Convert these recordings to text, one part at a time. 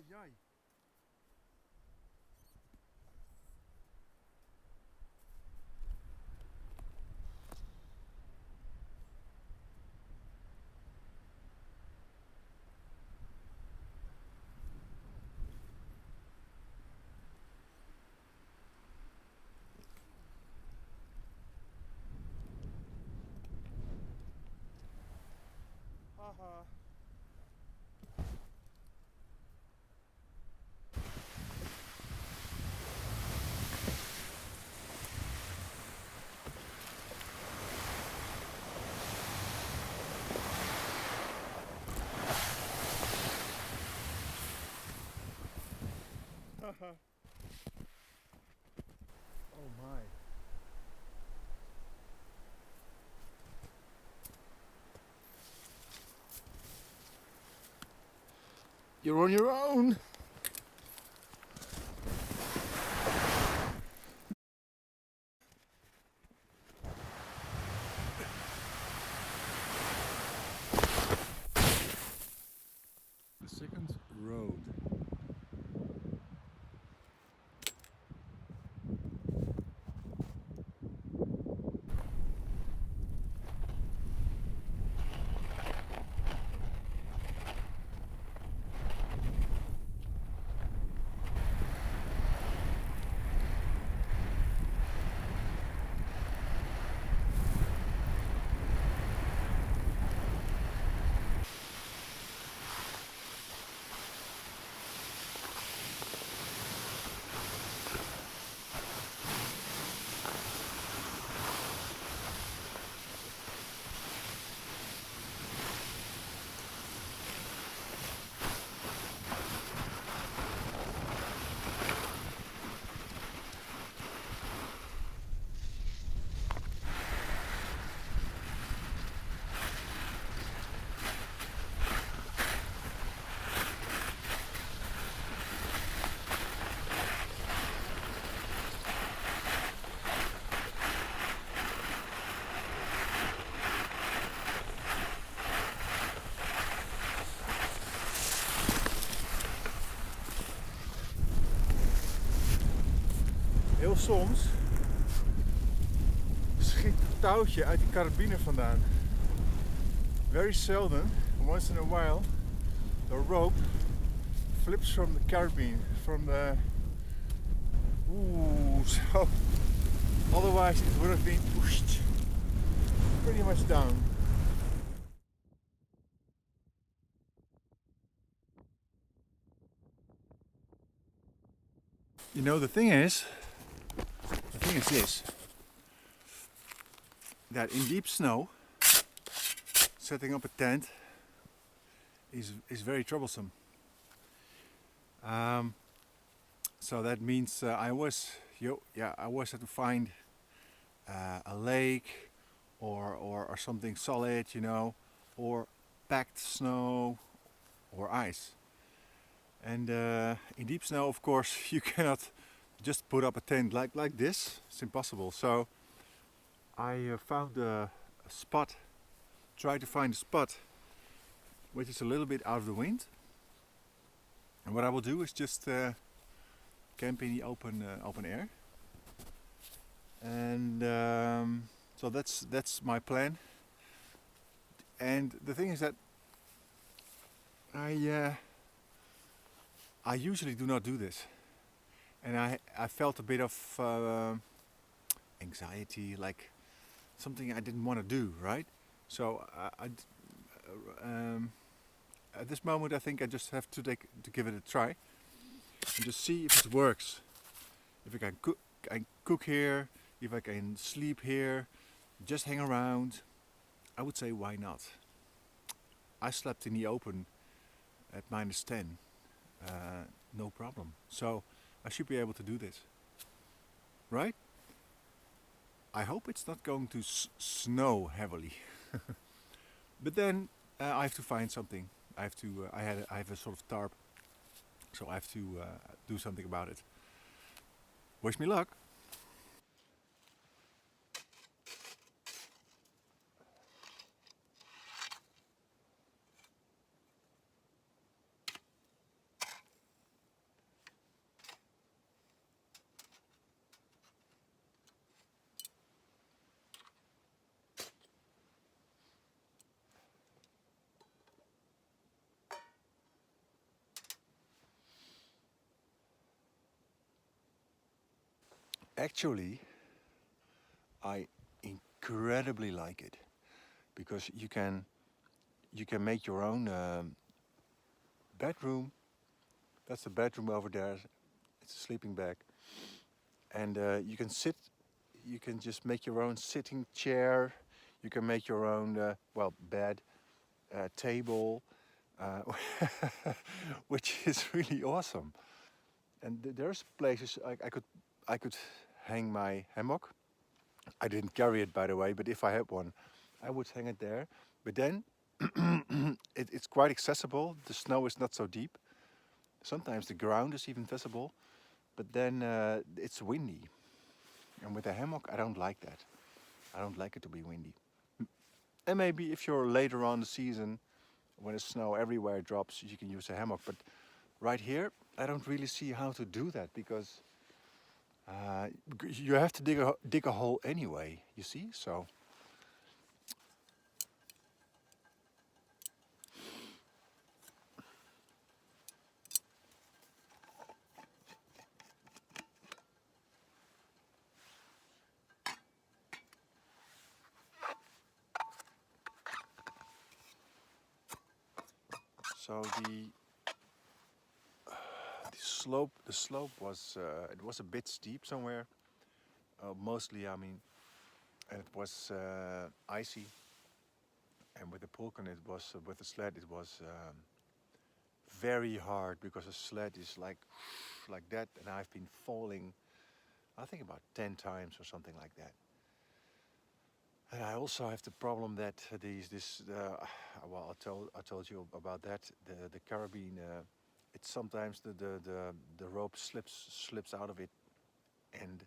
ai ai. Haha. Haha. Oh my. You're on your own. The second road. Heel soms schiet het touwtje uit de karabiner vandaan. Very seldom, once in a while, the rope flips from the carabine, from the... Ooh, so otherwise it would have been pushed pretty much down. You know, the thing is this, that in deep snow, setting up a tent is very troublesome. So that means I always had to find a lake or something solid, you know, or packed snow or ice. And in deep snow, of course, you cannot just put up a tent like this. It's impossible. So I found a spot, tried to find a spot which is a little bit out of the wind. And what I will do is just camp in the open air. And so that's my plan. And the thing is that I usually do not do this, and I felt a bit of anxiety, like something I didn't want to do, right? So at this moment I think I just have to give it a try and just see if it works. If I can cook here, if I can sleep here, just hang around. I would say why not? I slept in the open at -10. No problem. So I should be able to do this, right? I hope it's not going to snow heavily. But then I have to find something. I have to. I have a sort of tarp, so I have to do something about it. Wish me luck. Actually, I incredibly like it because you can make your own bedroom. That's the bedroom over there. It's a sleeping bag, and you can sit. You can just make your own sitting chair. You can make your own bed, table, uh, which is really awesome. And there's places I could hang my hammock. I didn't carry it, by the way, but if I had one, I would hang it there. But then it's quite accessible. The snow is not so deep. Sometimes the ground is even visible, but then it's windy. And with a hammock, I don't like that. I don't like it to be windy. And maybe if you're later on the season, when the snow everywhere drops, you can use a hammock. But right here, I don't really see how to do that because you have to dig a hole anyway. You see, so the slope was it was a bit steep somewhere. Mostly, I mean, and it was icy. And with the pulkan, it was with the sled, it was very hard because the sled is like that, and I've been falling, I think about 10 times or something like that. And I also have the problem that I told you about that the carabine. It's sometimes the rope slips out of it, and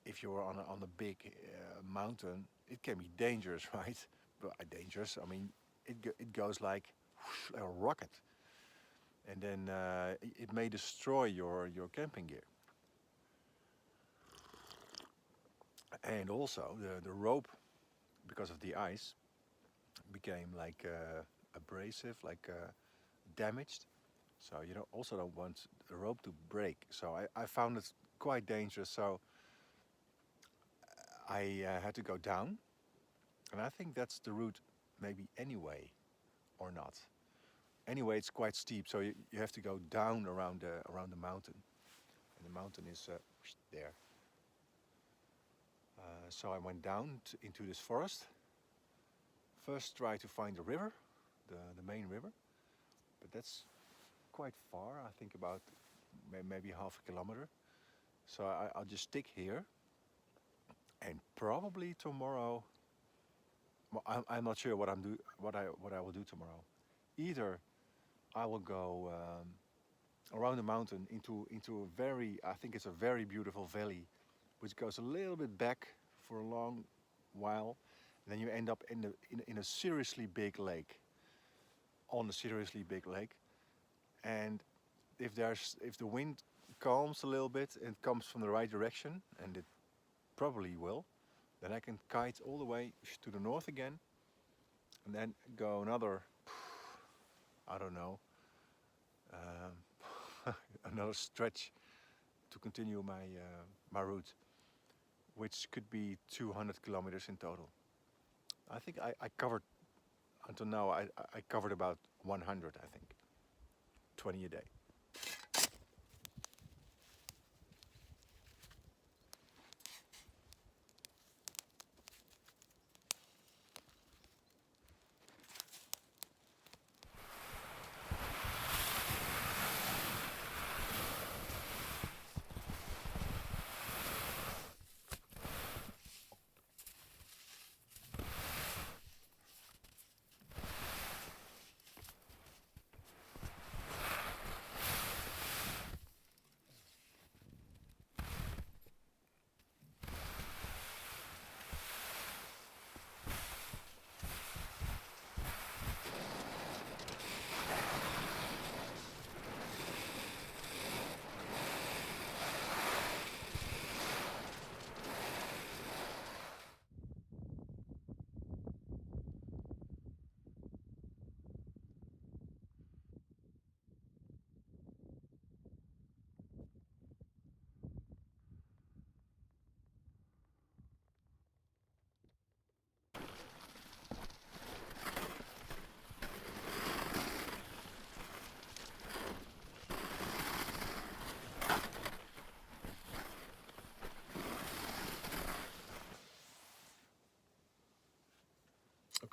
if you're on a big mountain, it can be dangerous, right? But dangerous. I mean, it goes like a rocket, and then it may destroy your camping gear. And also the rope, because of the ice, became like abrasive, like damaged. So you also don't want the rope to break. So I found it quite dangerous. So I had to go down, and I think that's the route, maybe anyway, or not. Anyway, it's quite steep, so you have to go down around the mountain, and the mountain is there. So I went down into this forest. First, try to find the river, the main river, but that's quite far. I think about maybe half a kilometer. So I'll just stick here, and probably tomorrow. Well, I'm not sure what I will do tomorrow. Either I will go around the mountain into a very, I think it's a very beautiful valley, which goes a little bit back for a long while, and then you end up in a seriously big lake, on a seriously big lake. And if the wind calms a little bit and comes from the right direction, and it probably will, then I can kite all the way to the north again, and then go another, I don't know, another stretch to continue my route, which could be 200 kilometers in total. I think I covered until now. I covered about 100. I think 20 a day.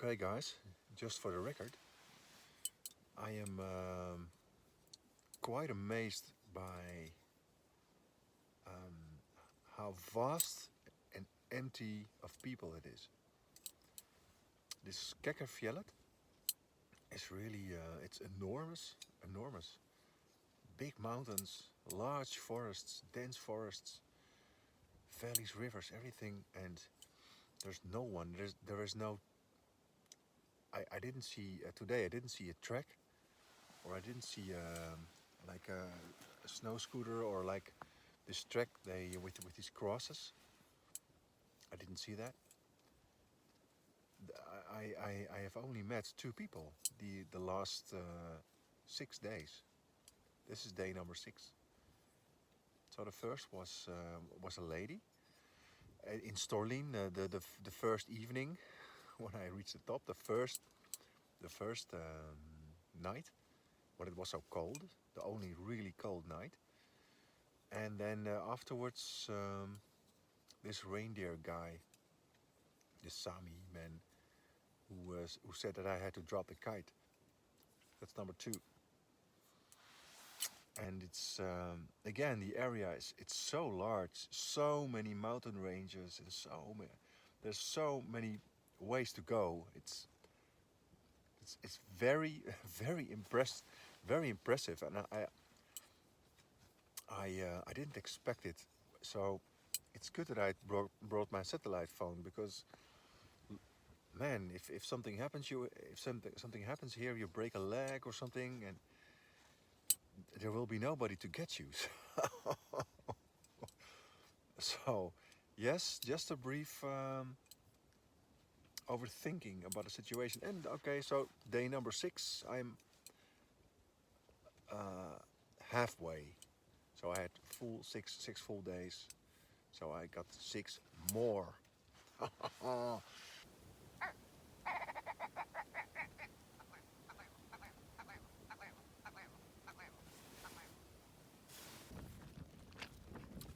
Okay guys, just for the record, I am quite amazed by how vast and empty of people it is. This Kekkerfjellet is really, it's enormous, enormous. Big mountains, large forests, dense forests, valleys, rivers, everything, and there's no one. There is no. I didn't see today. I didn't see a track, or I didn't see like a snow scooter, or like this track they with these crosses. I didn't see that. I have only met two people the last 6 days. This is day number 6. So the first was a lady in Storlien. The first evening when I reached the top, the first night when it was so cold, the only really cold night. And then afterwards, this reindeer guy, this Sami man, who said that I had to drop the kite. That's number 2. And it's again, the area is it's so large, so many mountain ranges, and there's so many ways to go. It's very very impressive, and I didn't expect it. So it's good that I brought my satellite phone, because man, if something happens, if something happens here, you break a leg or something, and there will be nobody to get you. So, yes, just a brief overthinking about the situation. And okay, so day number 6, I'm halfway. So I had six full days. So I got 6 more.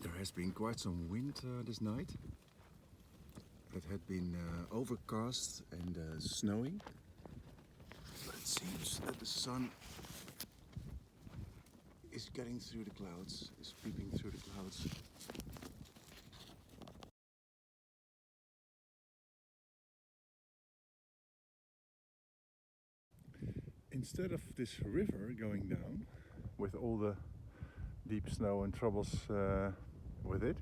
There has been quite some wind this night. It had been overcast and snowing. But it seems that the sun is getting through the clouds, is peeping through the clouds. Instead of this river going down with all the deep snow and troubles with it,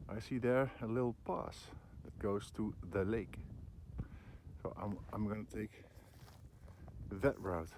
I see there a little pass that goes to the lake. So I'm gonna take that route.